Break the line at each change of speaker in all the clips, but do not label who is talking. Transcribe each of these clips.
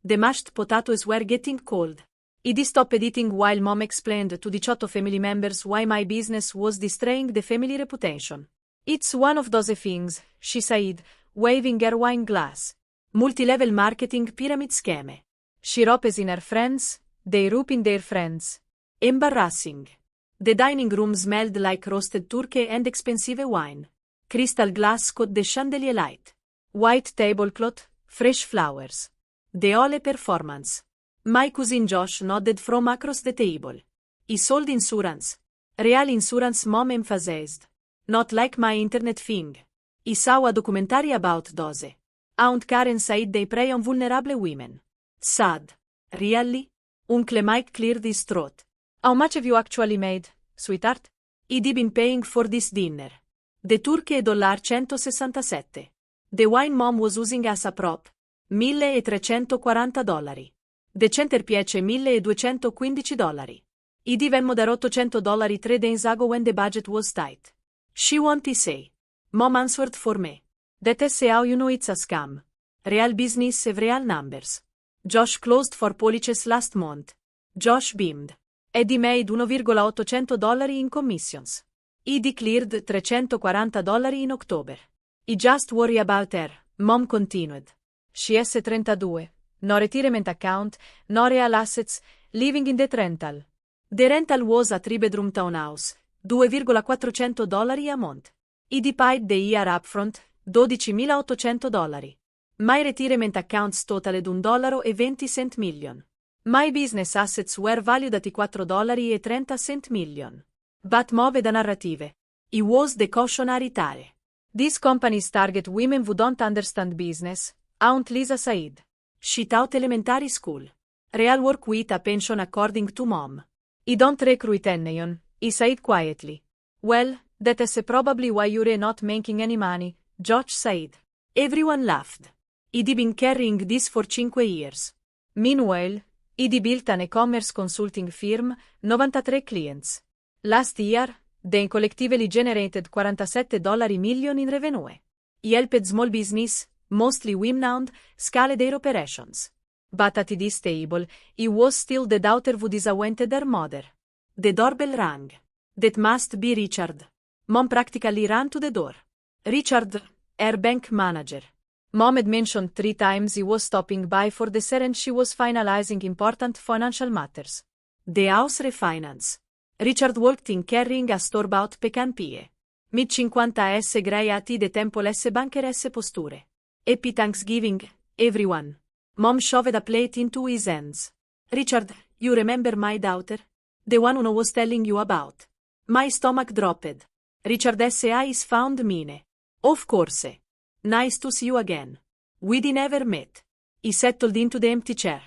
The mashed potatoes were getting cold. I stopped eating while mom explained to 18 family members why my business was destroying the family reputation. It's one of those things, she said, waving her wine glass. Multi-level marketing pyramid scheme. She ropes in her friends, they rope in their friends. Embarrassing. The dining room smelled like roasted turkey and expensive wine. Crystal glass caught the chandelier light. White tablecloth, fresh flowers. The whole performance. My cousin Josh nodded from across the table. He sold insurance. Real insurance, mom emphasized. Not like my internet thing. He saw a documentary about those. Aunt Karen said they prey on vulnerable women. Sad. Really? Uncle Mike cleared his throat. How much have you actually made, sweetheart? I'd been paying for this dinner. The turkey $167. The wine mom was using as a prop. $1.340. The centerpiece $1.215. I divemmo da $800 3 days ago when the budget was tight. She won't say. Mom answered for me. That's how you know it's a scam. Real business have real numbers. Josh closed 4 policies last month. Josh beamed. Eddie made $1.800 in commissions. He cleared $340 in October. I just worry about her, mom continued. She has 32. No retirement account, no real assets, living in that rental. The rental was a 3-bedroom townhouse, $2.400 a month. I paid the year upfront, $12.800. My retirement accounts totaled $1.20 million. My business assets were valued at $4.30 million. But move the narrative. It was the cautionary tale. These companies target women who don't understand business, Aunt Lisa said. She taught elementary school. Real work with a pension according to mom. I don't recruit anyone, he said quietly. Well, that is probably why you're not making any money, Josh said. Everyone laughed. I'd been carrying this for 5 years. Meanwhile, I'd built an e-commerce consulting firm, 93 clients. Last year, they collectively generated $47 million in revenue. I helped small business, mostly women-owned, scale their operations. But at this table, I was still the daughter who disappointed her mother. The doorbell rang. That must be Richard. Mom practically ran to the door. Richard, her bank manager. Mom had mentioned 3 times he was stopping by for the and she was finalizing important financial matters. The house refinance. Richard walked in carrying a store-bought pecan pie. Mid-50s grey at the temple s banker s posture. Happy Thanksgiving, everyone. Mom shoved a plate into his hands. Richard, you remember my daughter? The one who was telling you about. My stomach dropped. Richard's eyes found mine. Of course. Nice to see you again. We'd never met. He settled into the empty chair.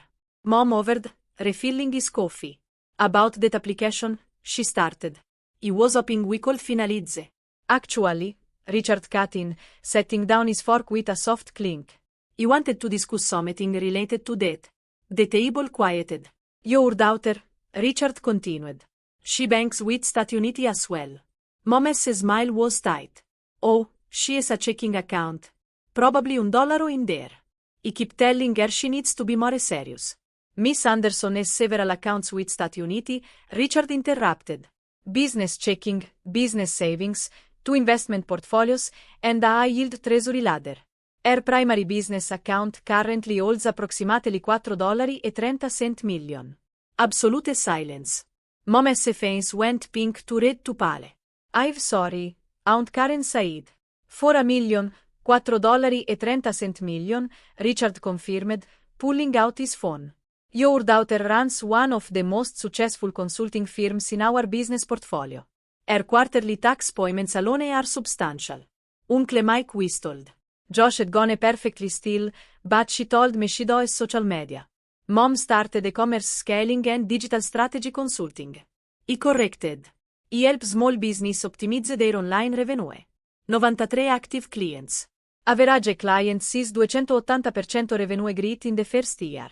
Mom hovered, refilling his coffee. About that application, she started. He was hoping we could finalize. Actually, Richard cut in, setting down his fork with a soft clink. He wanted to discuss something related to that. The table quieted. Your daughter, Richard continued. She banks with State Unity as well. Mom's smile was tight. Oh, she has a checking account. Probably $1 in there. He kept telling her she needs to be more serious. Miss Anderson has several accounts with State Unity, Richard interrupted. Business checking, business savings, 2 investment portfolios, and a high-yield treasury ladder. Her primary business account currently holds approximately $4.30 million. Absolute silence. Mom's face went pink to red to pale. I'm sorry, Aunt Karen said. For $1 million, $4.30 million, Richard confirmed, pulling out his phone. Your daughter runs one of the most successful consulting firms in our business portfolio. Her quarterly tax payments alone are substantial. Uncle Mike whistled. Josh had gone perfectly still, but she told me she does social media. Mom started e-commerce scaling and digital strategy consulting. He corrected. He helps small business optimize their online revenue. 93 active clients. Average client sees 280% revenue growth in the first year.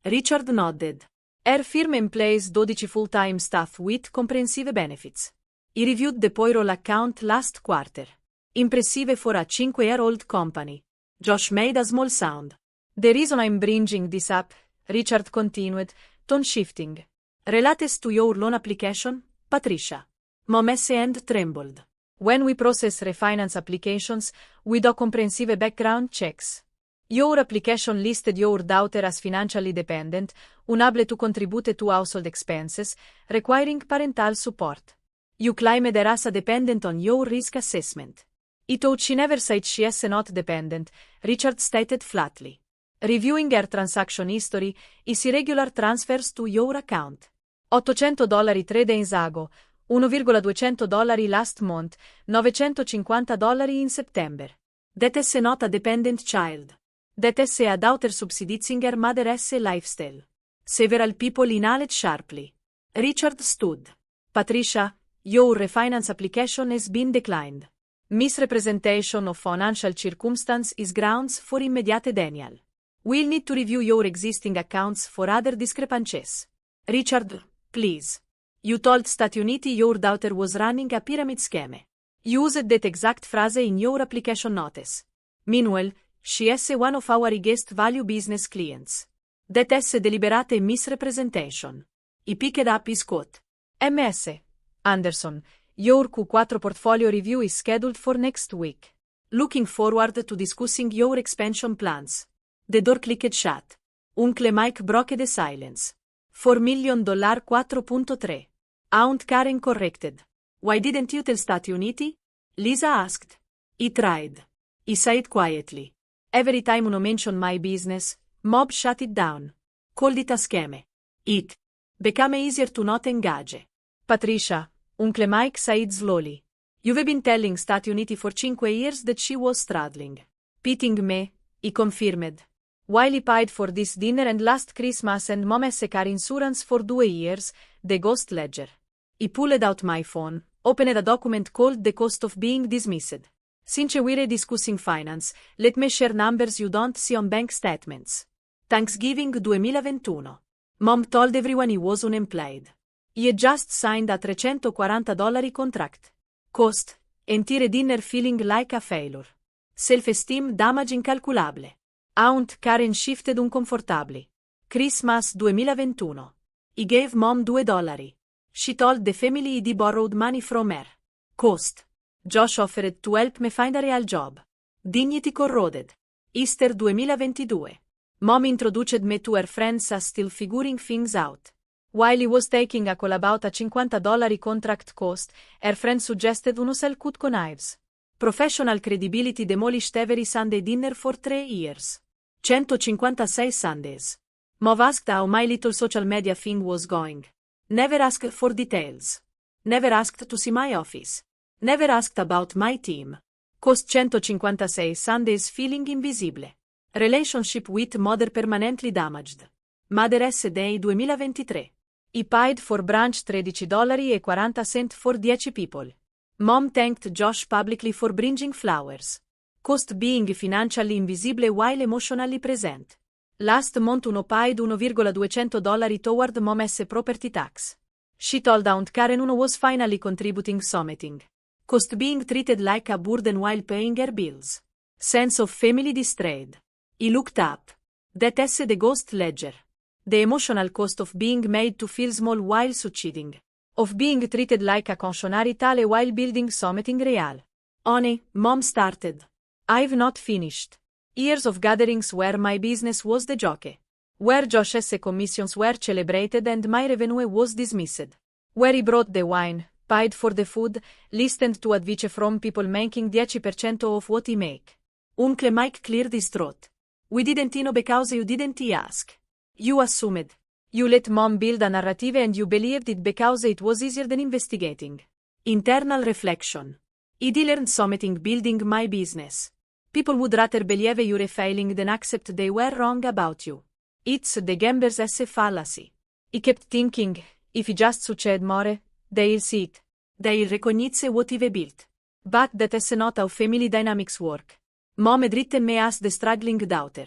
Richard nodded. Her firm employs 12 full-time staff with comprehensive benefits. He reviewed the payroll account last quarter. Impressive for a 5-year-old company. Josh made a small sound. The reason I'm bringing this up, Richard continued, tone shifting. Relates to your loan application, Patricia. Mom and trembled. When we process refinance applications, we do comprehensive background checks. Your application listed your daughter as financially dependent, unable to contribute to household expenses, requiring parental support. You claimed her as a dependent on your risk assessment. Though she never said she is not dependent, Richard stated flatly. Reviewing her transaction history is irregular transfers to your account. $800 3 days ago, $1,200 last month, $950 in September. That is not a dependent child. That is a daughter subsidizing her mother's lifestyle. Several people inhaled sharply. Richard stood. Patricia, your refinance application has been declined. Misrepresentation of financial circumstance is grounds for immediate denial. We'll need to review your existing accounts for other discrepancies. Richard, please. You told Stati Uniti your daughter was running a pyramid scheme. Used that exact phrase in your application notice. Meanwhile, she is one of our highest value business clients. That is a deliberate misrepresentation. He picked up his coat. Ms. Anderson, your Q4 portfolio review is scheduled for next week. Looking forward to discussing your expansion plans. The door clicked shut. Uncle Mike broke the silence. $4 million 4.3. Aunt Karen corrected. Why didn't you tell Stati Uniti? Lisa asked. He tried. He said quietly. Every time you mention my business, mob shut it down. Called it a scam. It became easier to not engage. Patricia, Uncle Mike said slowly. You've been telling Stati Uniti for 5 years that she was struggling. Pitying me, he confirmed. While he paid for this dinner and last Christmas and Mom's car insurance for 2 years, the ghost ledger. He pulled out my phone, opened a document called The Cost of Being Dismissed. Since we're discussing finance, let me share numbers you don't see on bank statements. Thanksgiving 2021. Mom told everyone he was unemployed. He had just signed a $340 contract. Cost, entire dinner feeling like a failure. Self-esteem damage incalculable. Aunt Karen shifted uncomfortably. Christmas 2021. He gave Mom $2. She told the family he borrowed money from her. Cost. Josh offered to help me find a real job. Dignity corroded. Easter 2022. Mom introduced me to her friends as still figuring things out. While he was taking a call about a $50 contract cost, her friend suggested uno sell cut knives. Professional credibility demolished every Sunday dinner for 3 years. 156 Sundays. Mom asked how my little social media thing was going. Never asked for details. Never asked to see my office. Never asked about my team. Cost 156 Sundays feeling invisible. Relationship with mother permanently damaged. Mother's Day 2023. He paid for brunch $13.40 for 10 people. Mom thanked Josh publicly for bringing flowers. Cost being financially invisible while emotionally present. Last month uno paid $1,200 toward Mom's property tax. She told Aunt Karen uno was finally contributing something. Cost being treated like a burden while paying her bills. Sense of family distrayed. He looked up. That is the ghost ledger. The emotional cost of being made to feel small while succeeding. Of being treated like a cautionary tale while building something real. Honey, Mom started. I've not finished. Years of gatherings where my business was the joke. Where Josh's commissions were celebrated and my revenue was dismissed. Where he brought the wine, paid for the food, listened to advice from people making 10% of what he make. Uncle Mike cleared his throat. We didn't know because you didn't ask. You assumed. You let Mom build a narrative and you believed it because it was easier than investigating. Internal reflection. I'd learned something building my business. People would rather believe you're failing than accept they were wrong about you. It's the gambler's fallacy. He kept thinking, if he just succeed more, they'll see it. They'll recognize what I've built. But that is not how family dynamics work. Mom had written me as the struggling daughter.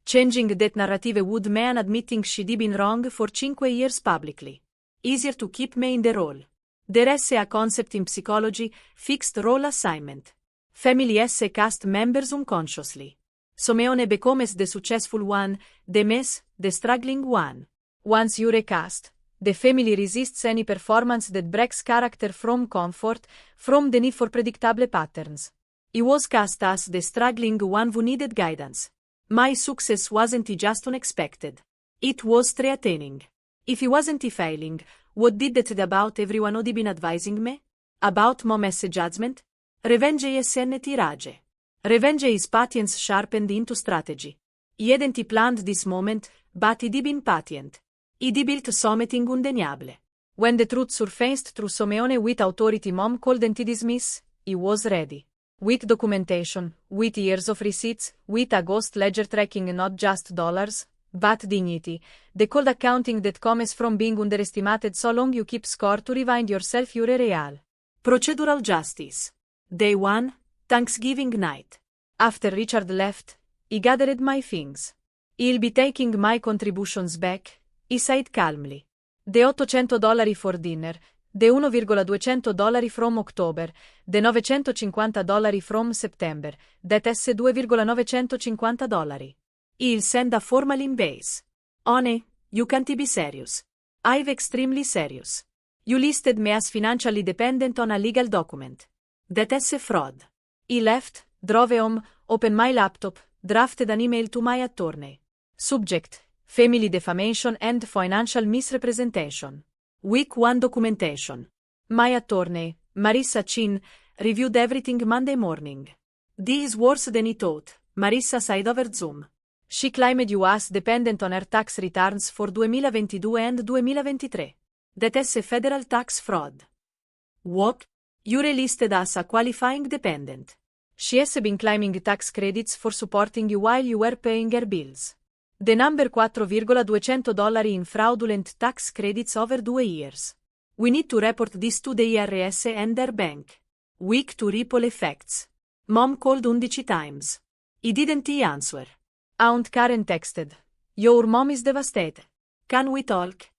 Changing that narrative would mean admitting she'd been wrong for 5 years publicly. Easier to keep me in the role. There is a concept in psychology, fixed role assignment. Family cast members unconsciously. Someone becomes the successful one, the mess, the struggling one. Once you recast, the family resists any performance that breaks character from comfort, from the need for predictable patterns. He was cast as the struggling one who needed guidance. My success wasn't just unexpected. It was threatening. If he wasn't failing, what did that about everyone who'd been advising me? About mom's judgment? Revenge is rage. Revenge is patience sharpened into strategy. He hadn't planned this moment, but he'd been patient. He'd built something undeniable. When the truth surfaced through Someone with authority mom couldn't dismiss, he was ready. With documentation, with years of receipts, with a ghost ledger tracking not just dollars, but dignity, the cold accounting that comes from being underestimated so long you keep score to remind yourself you're real. Procedural justice. Day 1, Thanksgiving night. After Richard left, he gathered my things. He'll be taking my contributions back, he said calmly. The $800 for dinner, the $1,200 from October, the $950 from September, that's $2,950. He'll send a formal invoice. Honey, you can't be serious. I'm extremely serious. You listed me as financially dependent on a legal document. That's a fraud. He left, drove home, opened my laptop, drafted an email to my attorney. Subject: family defamation and financial misrepresentation. Week 1 documentation. My attorney, Marissa Chin, reviewed everything Monday morning. This is worse than he thought, Marissa said over Zoom. She claimed you as dependent on her tax returns for 2022 and 2023. That's a federal tax fraud. What? You're listed as a qualifying dependent. She has been claiming tax credits for supporting you while you were paying her bills. The number $4,200 in fraudulent tax credits over 2 years. We need to report this to the IRS and their bank. Week 2 ripple effects. Mom called 11 times. He didn't answer. Aunt Karen texted. Your mom is devastated. Can we talk?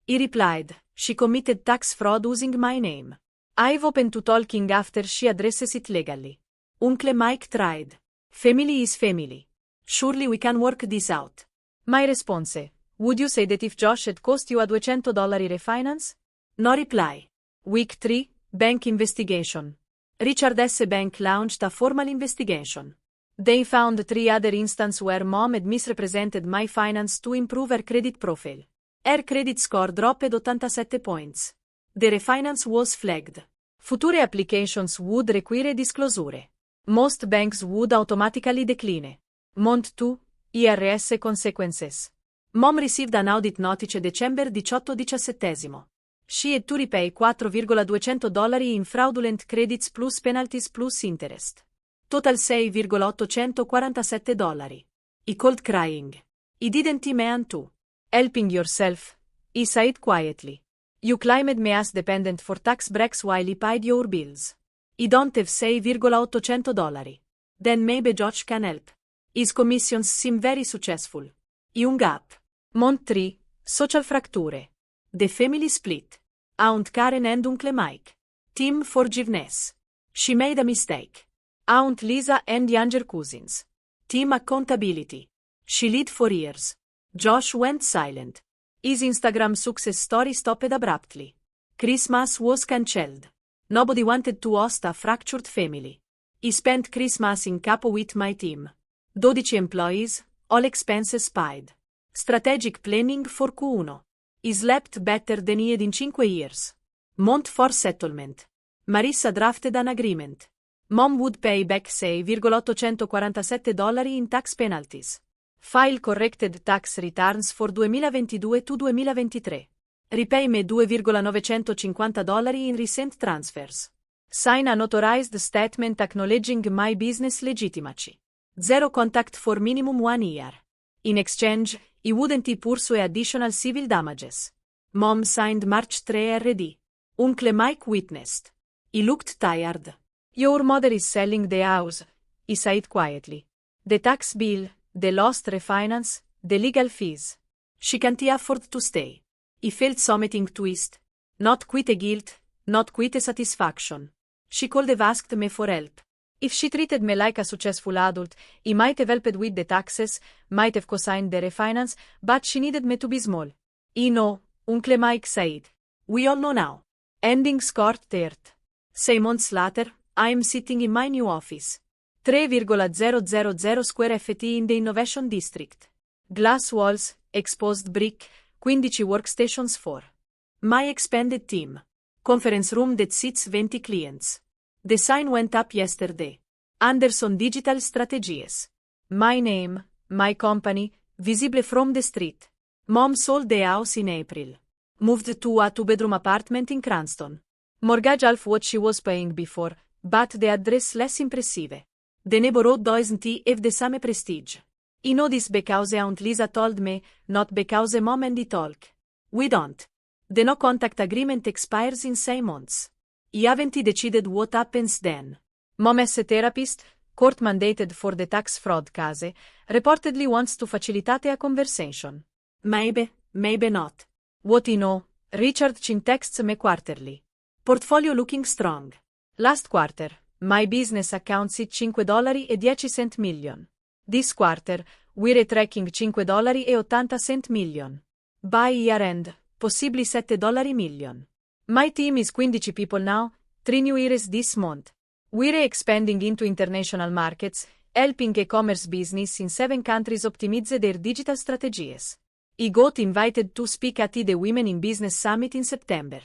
He replied, she committed tax fraud using my name. I've opened to talking after she addresses it legally. Uncle Mike tried. Family is family. Surely we can work this out. My response: would you say that if Josh had cost you a $200 refinance? No reply. Week 3, bank investigation. Richard S. Bank launched a formal investigation. They found 3 other instances where mom had misrepresented my finance to improve her credit profile. Her credit score dropped 87 points. The refinance was flagged. Future applications would require disclosure. Most banks would automatically decline. Month 2, IRS consequences. Mom received an audit notice December 18-17. She had to repay $4,200 in fraudulent credits plus penalties plus interest. Total $6,847. He called crying. He didn't mean to. Helping yourself, he said quietly. You claimed me as dependent for tax breaks while he paid your bills. I don't have $6,800. Then maybe Josh can help. His commissions seem very successful. He hung up. Month 3, social fracture. The family split. Aunt Karen and Uncle Mike. Team forgiveness. She made a mistake. Aunt Lisa and younger cousins. Team accountability. She led for years. Josh went silent. His Instagram success story stopped abruptly. Christmas was cancelled. Nobody wanted to host a fractured family. He spent Christmas in capo with my team. 12 employees, all expenses paid. Strategic planning for Q1. He slept better than he had in 5 years. Month 4 settlement. Marissa drafted an agreement. Mom would pay back $6,847 in tax penalties. File corrected tax returns for 2022 to 2023. Repay me $2,950 in recent transfers. Sign an authorized statement acknowledging my business legitimacy. Zero contact for minimum 1 year. In exchange, he wouldn't pursue additional civil damages. Mom signed March 3 RD. Uncle Mike witnessed. He looked tired. Your mother is selling the house, he said quietly. The tax bill, the lost refinance, the legal fees. She can't afford to stay. He felt something twist. Not quite a guilt, not quite a satisfaction. She could have asked me for help. If she treated me like a successful adult, I might have helped with the taxes, might have co-signed the refinance, but she needed me to be small. I know, Uncle Mike said. We all know now. Ending scored third. 6 months later, I am sitting in my new office. 3,000 square ft in the Innovation District. Glass walls, exposed brick, 15 workstations for my expanded team. Conference room that seats 20 clients. The sign went up yesterday. Anderson Digital Strategies. My name, my company, visible from the street. Mom sold the house in April. Moved to a 2-bedroom apartment in Cranston. Mortgage half what she was paying before, but the address less impressive. The neighborhood doesn't have the same prestige. I know this because Aunt Lisa told me, not because Mom and I talk. We don't. The no contact agreement expires in 6 months. I haven't decided what happens then. Mom as a therapist, court mandated for the tax fraud case, reportedly wants to facilitate a conversation. Maybe, maybe not. What I know, Richard Chin texts me quarterly. Portfolio looking strong. Last quarter, my business accounts hit $5.10 million. This quarter, we're tracking $5.80 million. By year end, possibly $7 million. My team is 15 people now, 3 new hires this month. We're expanding into international markets, helping e-commerce business in 7 countries optimize their digital strategies. I got invited to speak at the Women in Business Summit in September.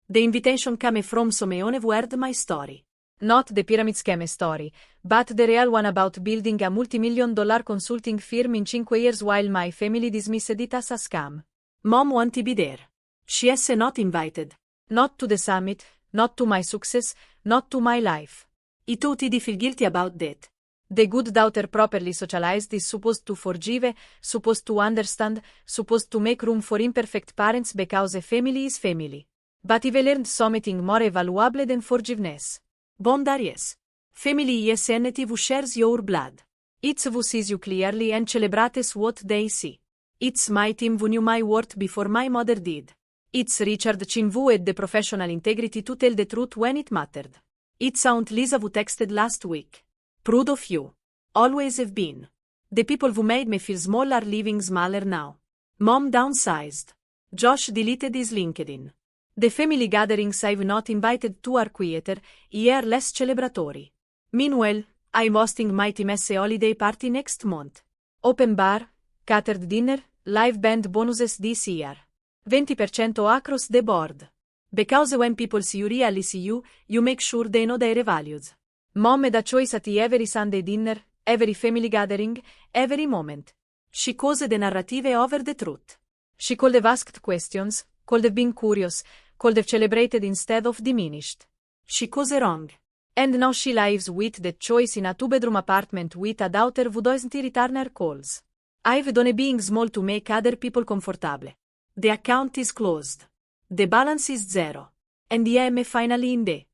The invitation came from someone who heard my story. Not the pyramid scheme story, but the real one about building a multi-million-dollar consulting firm in 5 years while my family dismissed it as a scam. Mom wanted to be there. She has not invited. Not to the summit, not to my success, not to my life. I thought I'd feel guilty about that. The good daughter properly socialized is supposed to forgive, supposed to understand, supposed to make room for imperfect parents because a family is family. But I've learned something more valuable than forgiveness. Boundaries. Family is entity who shares your blood. It's who sees you clearly and celebrates what they see. It's my team who knew my worth before my mother did. It's Richard Chin who had the professional integrity to tell the truth when it mattered. It's Aunt Lisa who texted last week. Proud of you. Always have been. The people who made me feel small are living smaller now. Mom downsized. Josh deleted his LinkedIn. The family gatherings I've not invited to are quieter, are less celebratory. Meanwhile, I'm hosting my team's holiday party next month. Open bar, catered dinner, live band bonuses this year. 20% across the board. Because when people see you really see you, you make sure they know their values. Mom made a choice at every Sunday dinner, every family gathering, every moment. She chose the narrative over the truth. She could have asked questions, could have been curious, could have celebrated instead of diminished. She chose wrong. And now she lives with that choice in a 2-bedroom apartment with a daughter who doesn't return her calls. I've done being small to make other people comfortable. The account is closed. The balance is 0. And I am finally in the